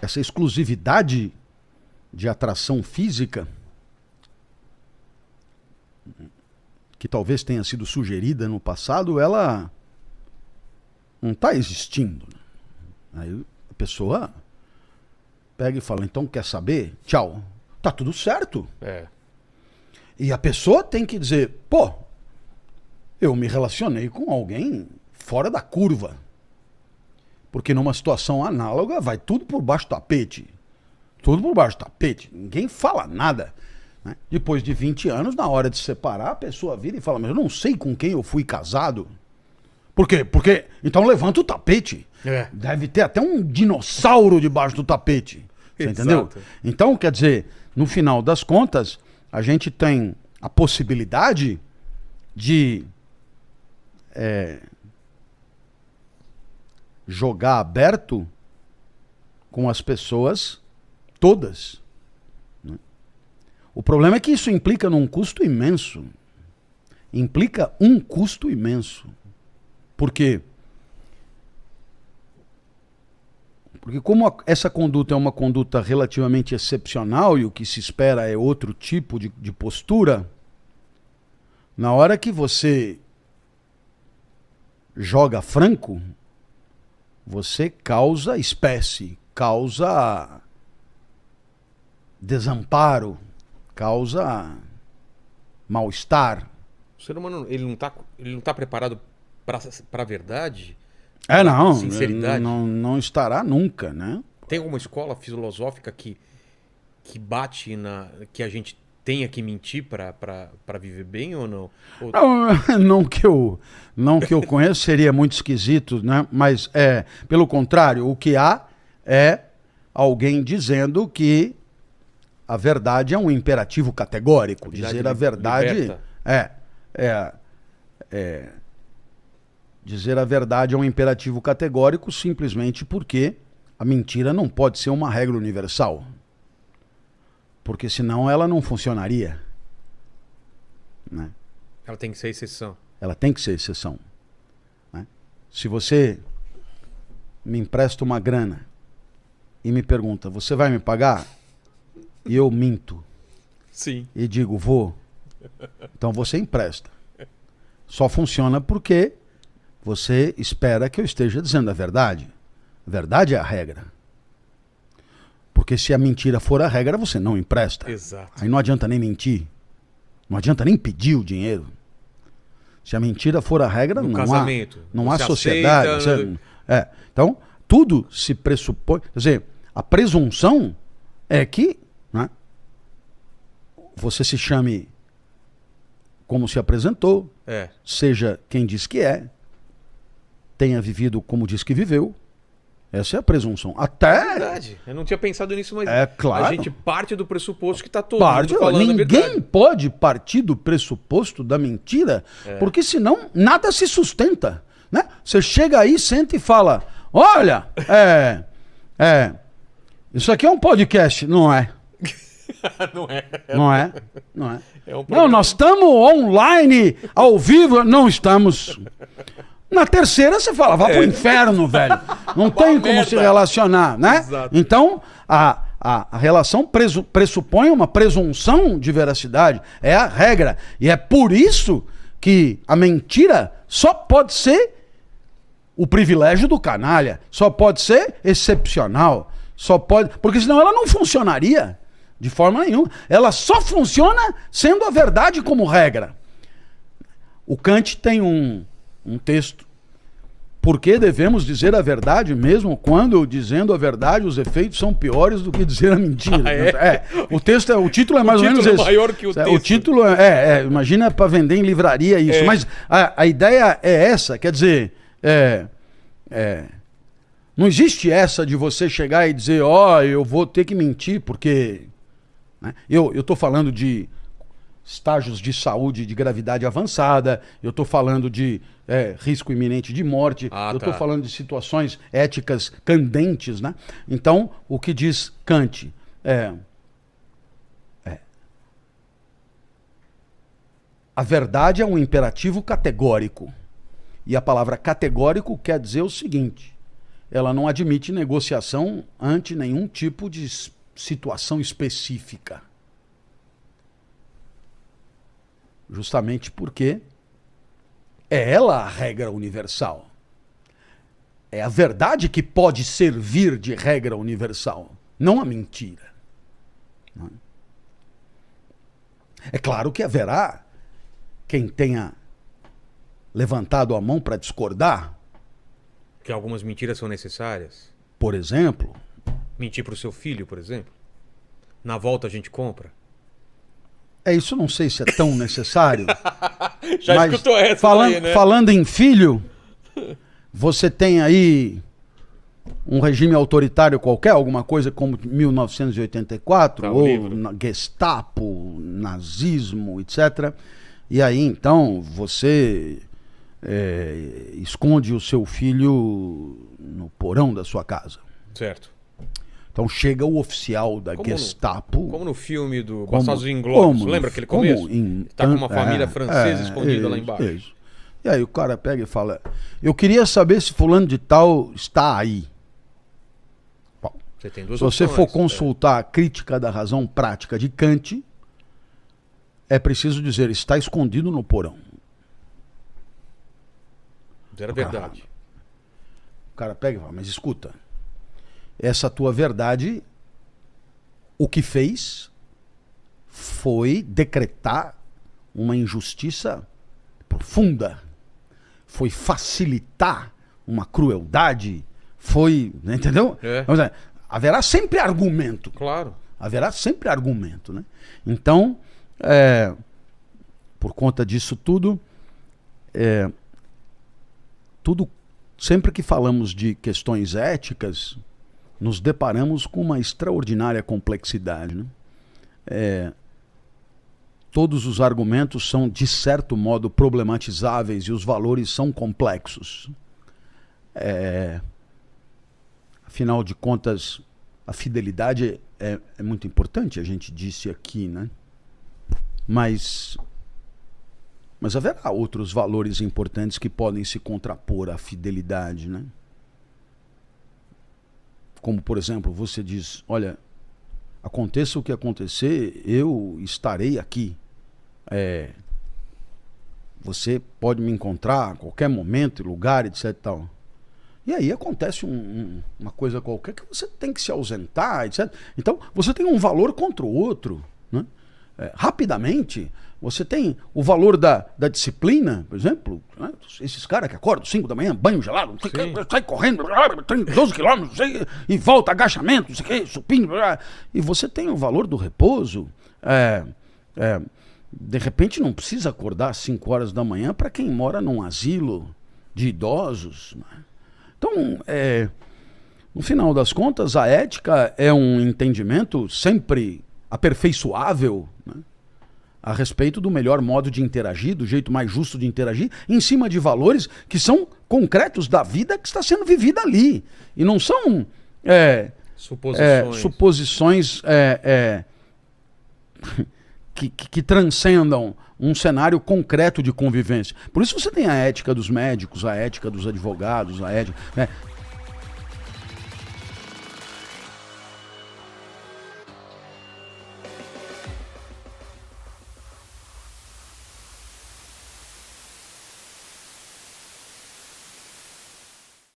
essa exclusividade de atração física, que talvez tenha sido sugerida no passado, ela não está existindo. Aí a pessoa pega e fala, então quer saber? Tchau. Tá tudo certo. E a pessoa tem que dizer, pô, eu me relacionei com alguém fora da curva. Porque numa situação análoga vai tudo por baixo do tapete. Tudo por baixo do tapete. Ninguém fala nada. Né? Depois de 20 anos, na hora de separar, a pessoa vira e fala, mas eu não sei com quem eu fui casado. Por quê? Porque, então levanta o tapete. Deve ter até um dinossauro debaixo do tapete. Você entendeu? Então, quer dizer, no final das contas, a gente tem a possibilidade de jogar aberto com as pessoas todas. Né? O problema é que isso implica num custo imenso. Implica um custo imenso. Por quê? Porque como essa conduta é uma conduta relativamente excepcional e o que se espera é outro tipo de postura, na hora que você joga franco, você causa espécie, causa desamparo, causa mal-estar. O ser humano ele não tá preparado para a verdade? Não, Sinceridade? não estará nunca, né? Tem alguma escola filosófica que bate que a gente tenha que mentir para viver bem ou não? Não que eu conheço, seria muito esquisito, né? Mas pelo contrário, o que há é alguém dizendo que a verdade é um imperativo categórico. Dizer a verdade dizer a verdade é um imperativo categórico simplesmente porque a mentira não pode ser uma regra universal. Porque senão ela não funcionaria. Né? Ela tem que ser exceção. Ela tem que ser exceção. Né? Se você me empresta uma grana e me pergunta, você vai me pagar? E eu minto. Sim. E digo, vou. Então você empresta. Só funciona porque você espera que eu esteja dizendo a verdade. A verdade é a regra. Porque se a mentira for a regra, você não empresta. Exato. Aí não adianta nem mentir. Não adianta nem pedir o dinheiro. Se a mentira for a regra, não há sociedade. Então, tudo se pressupõe. Quer dizer, a presunção é que, né, você se chame como se apresentou, seja quem diz que é, tenha vivido como diz que viveu. Essa é a presunção. Até... É verdade. Eu não tinha pensado nisso, mas claro. A gente parte do pressuposto que está todo mundo falando a verdade. Ninguém pode partir do pressuposto da mentira, porque senão nada se sustenta. Né? Você chega aí, senta e fala, olha, isso aqui é um podcast. Não é. Não é. Não, nós estamos online, ao vivo. Não estamos. Na terceira você fala, vá pro inferno, velho. Não tem como se relacionar, né? Exato. Então, a relação pressupõe uma presunção de veracidade. É a regra. E é por isso que a mentira só pode ser o privilégio do canalha. Só pode ser excepcional. Só pode... Porque senão ela não funcionaria de forma nenhuma. Ela só funciona sendo a verdade como regra. O Kant tem um texto. Por que devemos dizer a verdade mesmo quando, dizendo a verdade, os efeitos são piores do que dizer a mentira? O título é mais ou menos esse. O título é maior que o texto. O título imagina para vender em livraria isso. Mas a ideia é essa, quer dizer, não existe essa de você chegar e dizer, eu vou ter que mentir porque... Né? Eu estou falando de estágios de saúde de gravidade avançada, eu estou falando de risco iminente de morte, eu estou falando de situações éticas candentes, né? Então, o que diz Kant a verdade é um imperativo categórico. E a palavra categórico quer dizer o seguinte, ela não admite negociação ante nenhum tipo de situação específica. Justamente porque é ela a regra universal. É a verdade que pode servir de regra universal, não a mentira. Não é? É claro que haverá quem tenha levantado a mão para discordar. Que algumas mentiras são necessárias. Por exemplo... Mentir para o seu filho, por exemplo. Na volta a gente compra. Isso não sei se é tão necessário. Já mas escutou essa falando, aí, né? falando em filho, você tem aí um regime autoritário qualquer, alguma coisa como 1984, Tá, ou Gestapo, nazismo, etc. E aí, então, você esconde o seu filho no porão da sua casa. Certo. Então chega o oficial da Gestapo. Como no filme do Bastardos Inglórios. Lembra aquele começo? Tá com uma família francesa escondida lá embaixo. Isso. E aí o cara pega e fala: eu queria saber se fulano de tal está aí. Bom, você tem duas se você opções, for consultar a crítica da razão prática de Kant, é preciso dizer: está escondido no porão. Era verdade. O cara pega e fala: mas escuta, essa tua verdade, o que fez foi decretar uma injustiça profunda, foi facilitar uma crueldade, foi, entendeu? Vamos dizer, haverá sempre argumento. Claro. Haverá sempre argumento, né? Então, por conta disso tudo, sempre que falamos de questões éticas, nos deparamos com uma extraordinária complexidade, né? Todos os argumentos são, de certo modo, problematizáveis e os valores são complexos. Afinal de contas, a fidelidade é muito importante, a gente disse aqui, né? Mas haverá outros valores importantes que podem se contrapor à fidelidade, né? Como, por exemplo, você diz: olha, aconteça o que acontecer, eu estarei aqui. Você pode me encontrar a qualquer momento, lugar, etc. Tal. E aí acontece uma coisa qualquer que você tem que se ausentar, etc. Então, você tem um valor contra o outro, né? Rapidamente, você tem o valor da disciplina, por exemplo, né? Esses caras que acordam 5 da manhã, banho gelado, sai correndo, 12 quilômetros, e volta, agachamento, não sei o que, supino, e você tem o valor do repouso. De repente não precisa acordar às 5 horas da manhã para quem mora num asilo de idosos, né? Então, no final das contas, a ética é um entendimento sempre aperfeiçoável, né, a respeito do melhor modo de interagir, do jeito mais justo de interagir, em cima de valores que são concretos da vida que está sendo vivida ali. E não são suposições que transcendam um cenário concreto de convivência. Por isso você tem a ética dos médicos, a ética dos advogados, a ética, né?